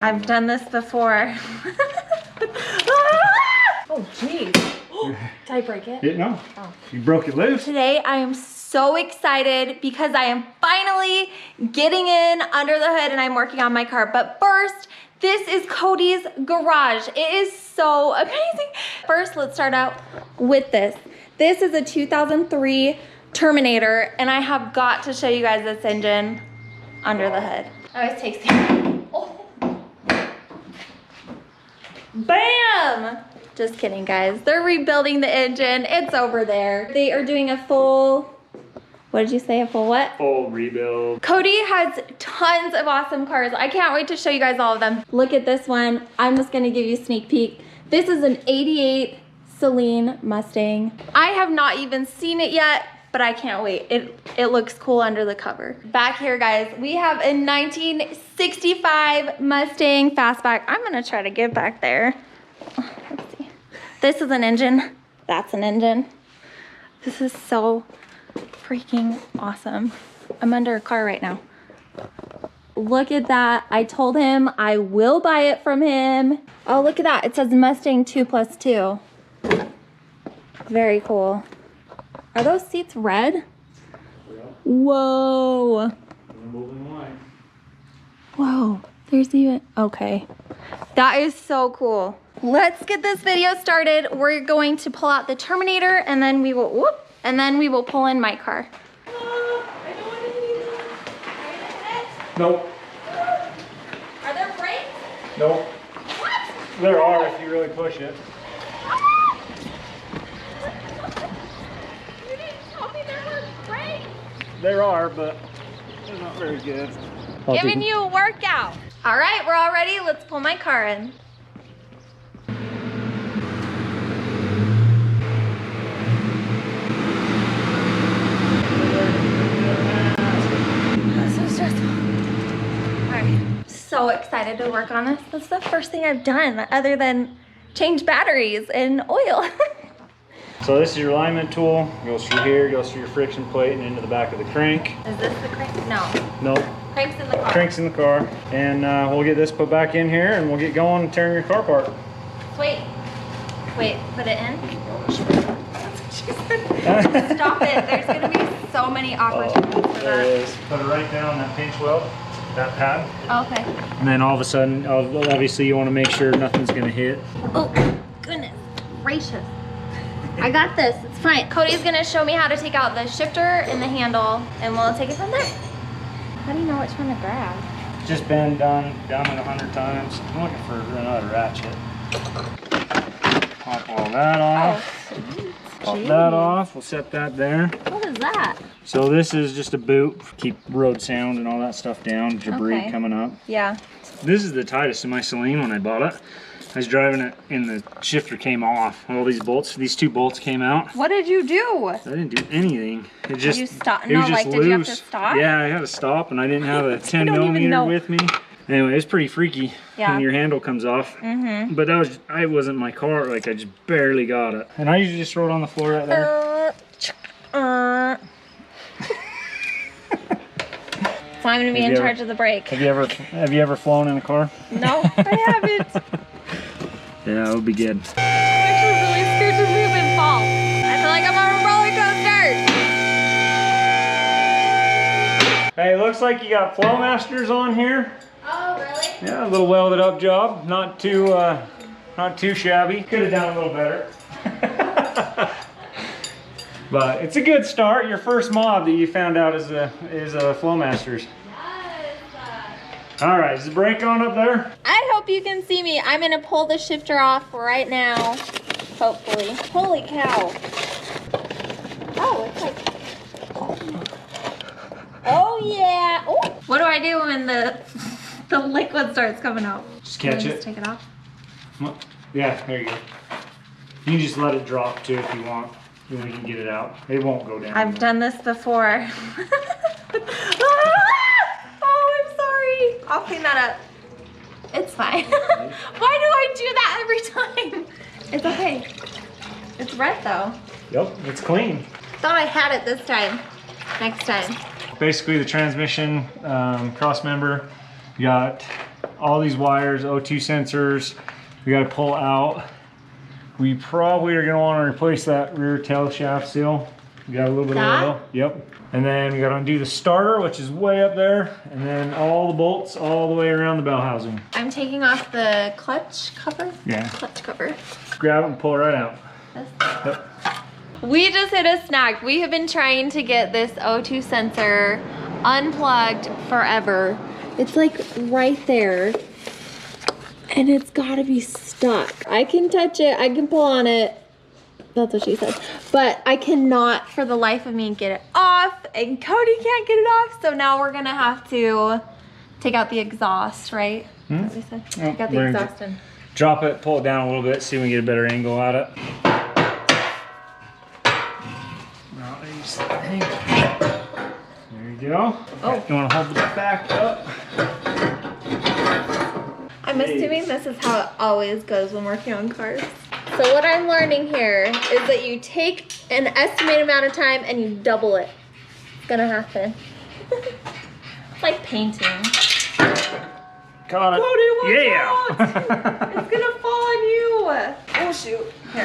I've done this before. Oh, geez. Did I break it? No. Oh. You broke it loose. Today, I am so excited because I am finally getting in under the hood and I'm working on my car. But first, this is Cody's garage. It is so amazing. First, let's start out with this. This is a 2003 Terminator, and I have got to show you guys this engine under the hood. I always take oh. Bam! Just kidding, guys. They're rebuilding the engine. It's over there. They are doing a full, what did you say, a full what? Full rebuild. Cody has tons of awesome cars. I can't wait to show you guys all of them. Look at this one. I'm just gonna give you a sneak peek. This is an 88 Celine Mustang. I have not even seen it yet, but I can't wait. It looks cool under the cover. Back here, guys, we have a 1965 Mustang Fastback. I'm gonna try to get back there. Let's see. This is an engine. That's an engine. This is so freaking awesome. I'm under a car right now. Look at that. I told him I will buy it from him. Oh, look at that. It says Mustang 2+2. Very cool. Are those seats red? Yeah. Whoa. Whoa. There's even, okay. That is so cool. Let's get this video started. We're going to pull out the Terminator and then we will, whoop, and then we will pull in my car. I don't want to do Nope. Are there brakes? Nope. What? There are if you really push it. You didn't tell me there were brakes. There are, but they're not very good. Giving you a workout. All right, we're all ready. Let's pull my car in. So excited to work on this. This is the first thing I've done other than change batteries and oil. So this is your alignment tool. Goes through here, goes through your friction plate and into the back of the crank. Is this the crank? No. Nope. Crank's in the car. Crank's in the car. And we'll get this put back in here and we'll get going and tearing your car apart. Wait, put it in? That's what she said. Stop it. There's gonna be so many opportunities for that. There it is. Put it right down that pinch weld, that pad. Okay. And then all of a sudden, obviously you want to make sure nothing's gonna hit. Oh, goodness gracious. I got this, it's fine. Cody's gonna show me how to take out the shifter and the handle and we'll take it from there. How do you know which one to grab? Just been down it 100 times. I'm looking for another ratchet. Pop all that off. Pop that off, we'll set that there. What is that? So this is just a boot, keep road sound and all that stuff down, debris coming up. Yeah. This is the tightest in my Celine when I bought it. I was driving it and the shifter came off. All these bolts, these two bolts came out. What did you do? I didn't do anything. It just, did you stop? it was just like, loose. Did you have to stop? Yeah, I had to stop and I didn't have a 10 millimeter with me. Anyway, it's pretty freaky when your handle comes off. But that was, I wasn't my car, like I just barely got it. And I usually just throw it on the floor right there. So I'm gonna be in charge of the brake. Have you ever flown in a car? No, I haven't. Yeah, it would be good. I'm actually really scared to move and fall. I feel like I'm on a roller coaster. Hey, looks like you got Flowmasters on here. Oh, really? Yeah, a little welded up job. Not too shabby. Could have done a little better. But it's a good start. Your first mod that you found out is Flowmasters. All right, is the brake on up there? I hope you can see me. I'm gonna pull the shifter off right now, hopefully. Holy cow. Oh, it's like, oh yeah. Oh. What do I do when the liquid starts coming out? Just catch it. Just take it off? Yeah, there you go. You can just let it drop too if you want. Then we can get it out. It won't go down. I've done this before. I'll clean that up. It's fine. Why do I do that every time? It's okay. It's red though. Yep, it's clean. Thought I had it this time. Next time. Basically the transmission cross member, you got all these wires, O2 sensors, we got to pull out. We probably are going to want to replace that rear tail shaft seal. We got a little bit of oil. Yep. And then we got to undo the starter, which is way up there, and then all the bolts all the way around the bell housing. I'm taking off the clutch cover. Yeah. Clutch cover. Grab it and pull it right out. Yep. We just hit a snag. We have been trying to get this O2 sensor unplugged forever. It's like right there, and it's gotta be stuck. I can touch it, I can pull on it. That's what she said. But I cannot for the life of me get it off, and Cody can't get it off, so now we're gonna have to take out the exhaust, right? That's what we said. Take out the exhaust and drop it, pull it down a little bit, see if we can get a better angle at it. There you go. Oh. You want to hold the back up? I'm assuming this is how it always goes when working on cars. So what I'm learning here is that you take an estimated amount of time and you double it. It's gonna happen. It's like painting. Got it. Cody, yeah. It's gonna fall on you. Oh shoot. Here.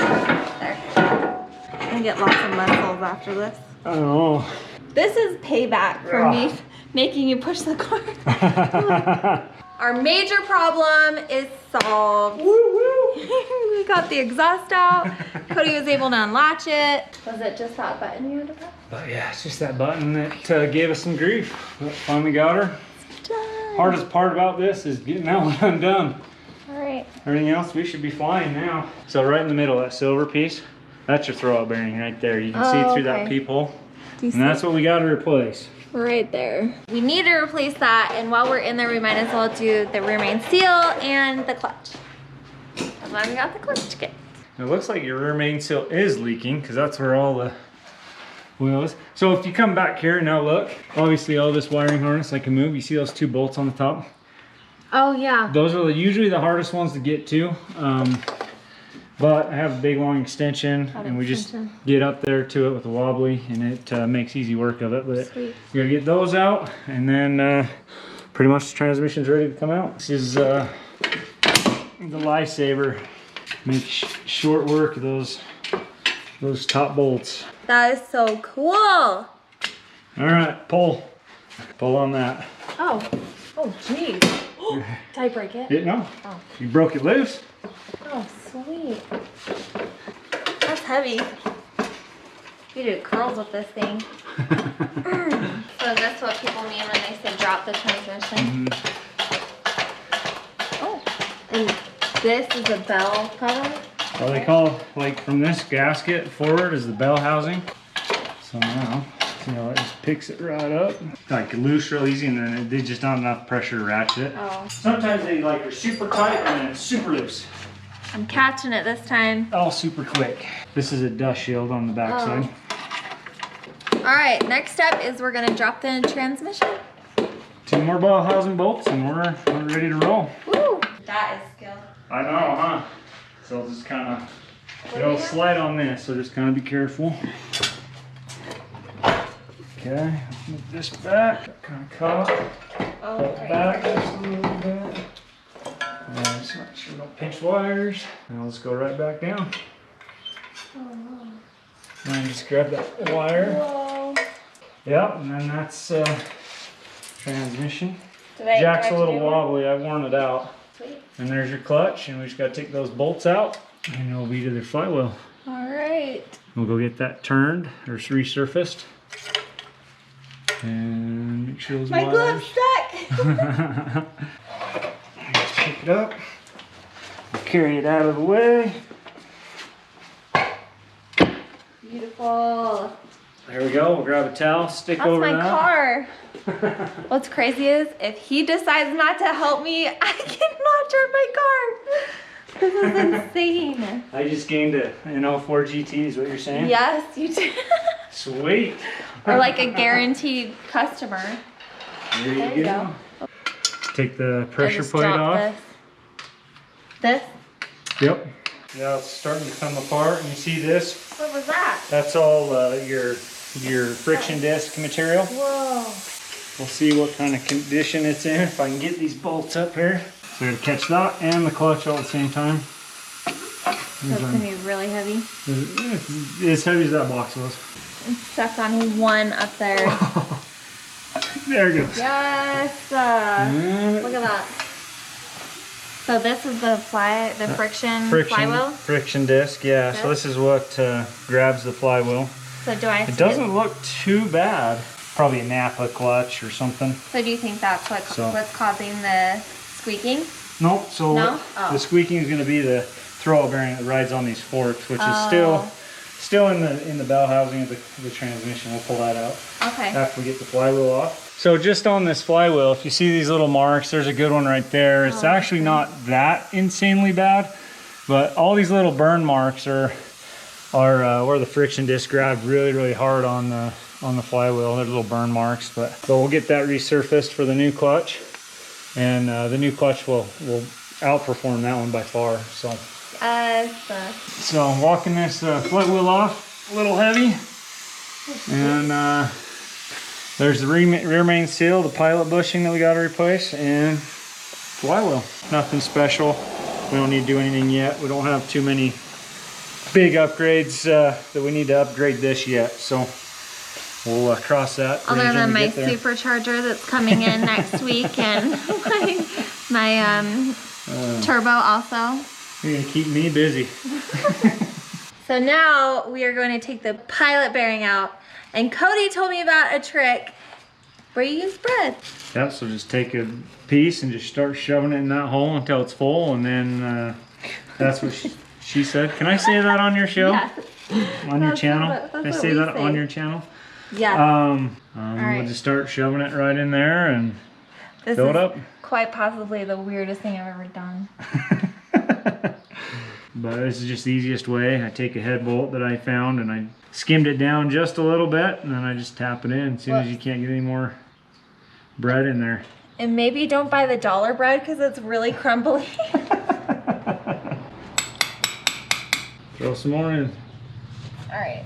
There. I'm gonna get lots of muscles after this. Oh. This is payback for me making you push the car. Our major problem is solved. Woo woo. We got the exhaust out. Cody was able to unlatch it. Was it just that button you had to press? But yeah, it's just that button that gave us some grief. But finally got her. Done. Hardest part about this is getting that one undone. All right. Everything else, we should be flying now. So right in the middle, that silver piece, that's your throwout bearing right there. You can see through that peephole. And that's what we got to replace. Right there. We need to replace that, and while we're in there, we might as well do the rear main seal and the clutch. That's why we got the clutch kit. It looks like your rear main seal is leaking because that's where all the wheel is. So if you come back here, now look, obviously all this wiring harness I can move. You see those two bolts on the top? Oh yeah. Those are usually the hardest ones to get to. But I have a big long extension, and we just get up there to it with a wobbly, and it makes easy work of it. But you gotta get those out, and then pretty much the transmission's ready to come out. This is the lifesaver. Make short work of those top bolts. That is so cool. All right, pull on that. Oh geez. Did I break it? Didn't know. Oh. You broke it loose. Oh, sweet. That's heavy. You do curls with this thing. So that's what people mean when they say drop the transmission. Oh, and this is a bell cover? Well, they call, like, from this gasket forward is the bell housing. So now, see how it just picks it right up. Like loose real easy, and then they just not enough pressure to ratchet it. Oh. Sometimes they like are super tight and then it's super loose. I'm catching it this time. All super quick. This is a dust shield on the back side. All right, next step is we're gonna drop the transmission. 2 more bell housing bolts and we're ready to roll. Woo! That is skill. I know, huh? So I'll just kind of, it'll slide on this, so just kind of be careful. Okay, move this back, kind of caught. Oh, Pull it back just a little bit. And just make sure we don't pinch wires. And I'll just go right back down. Oh. And just grab that wire. Whoa. Yep, and then that's transmission. Jack's Jack's a little wobbly, I've worn it out. Sweet. And there's your clutch, and we just gotta take those bolts out, and it'll be to the flywheel. All right. We'll go get that turned or resurfaced. And make sure those My wires. glove's stuck. Just pick it up. Carry it out of the way. Beautiful. There we go. We'll grab a towel, stick That's over my that. car. What's crazy is if he decides not to help me, I cannot turn my car. This is insane. I just gained an 04 GT is what you're saying? Yes, you did. Sweet. Or like a guaranteed customer. There you go. Take the I pressure just plate dropped off. This? Yep. Yeah, it's starting to come apart. And you see this? What was that? That's all your friction disc material. Whoa. We'll see what kind of condition it's in if I can get these bolts up here. So I gotta catch that and the clutch all at the same time. So it's gonna be really heavy. It's as heavy as that box was. I'm stuck on one up there. There it goes. Yes! Look at that. So this is the friction flywheel? Friction disc, yeah. Okay. So this is what grabs the flywheel. So do I? It doesn't look too bad. Probably a Napa clutch or something. So do you think that's what's causing the squeaking? Nope. So no? The squeaking is going to be the throwout bearing that rides on these forks, which is still in the bell housing of the transmission. We'll pull that out. Okay. After we get the flywheel off. So just on this flywheel, if you see these little marks, there's a good one right there. It's actually not that insanely bad, but all these little burn marks are where the friction disc grabbed really hard on the flywheel. They're little burn marks, but we'll get that resurfaced for the new clutch, and the new clutch will outperform that one by far. So walking this flywheel off, a little heavy, and there's the rear main seal, the pilot bushing that we got to replace, and flywheel. Nothing special. We don't need to do anything yet. We don't have too many big upgrades that we need to upgrade this yet. So we'll cross that. Other than my supercharger that's coming in next week, and my turbo also. You're gonna keep me busy. So now we are going to take the pilot bearing out. And Cody told me about a trick where you use bread. Yeah, so just take a piece and just start shoving it in that hole until it's full, and then that's what she said. Can I say that on your show? Yeah. On your channel? Can I say that on your channel? Yeah. Right. We'll just start shoving it right in there and fill it up. Quite possibly the weirdest thing I've ever done. But this is just the easiest way. I take a head bolt that I found and I skimmed it down just a little bit, and then I just tap it in as soon as you can't get any more bread in there. And maybe don't buy the dollar bread because it's really crumbly. Throw some more in. All right.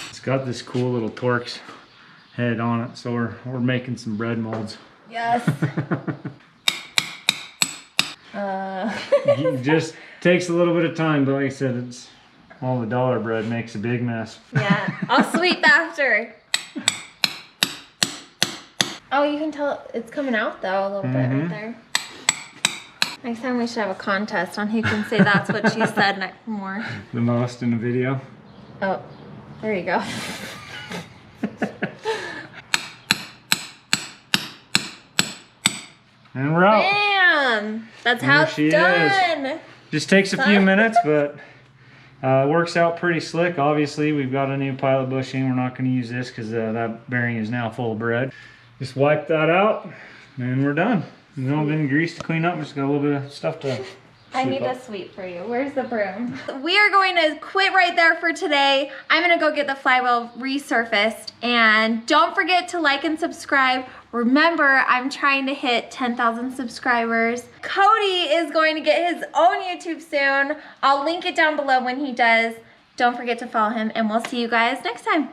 It's got this cool little Torx head on it, so we're making some bread molds. Yes. It just takes a little bit of time, but like I said, it's all the dollar bread makes a big mess. Yeah, I'll sweep after. Oh, you can tell it's coming out though a little bit right there. Next time we should have a contest on who can say that's what she said more. The most in the video. Oh, there you go. And we're out. Bam! That's how it's done. Just takes a few minutes, but works out pretty slick. Obviously, we've got a new pilot bushing. We're not going to use this because that bearing is now full of bread. Just wipe that out, and we're done. There's no been grease to clean up. Just got a little bit of stuff to I need a sweep for you. Where's the broom? We are going to quit right there for today. I'm gonna go get the flywheel resurfaced, and don't forget to like and subscribe. Remember, I'm trying to hit 10,000 subscribers. Cody is going to get his own YouTube soon. I'll link it down below when he does. Don't forget to follow him, and we'll see you guys next time.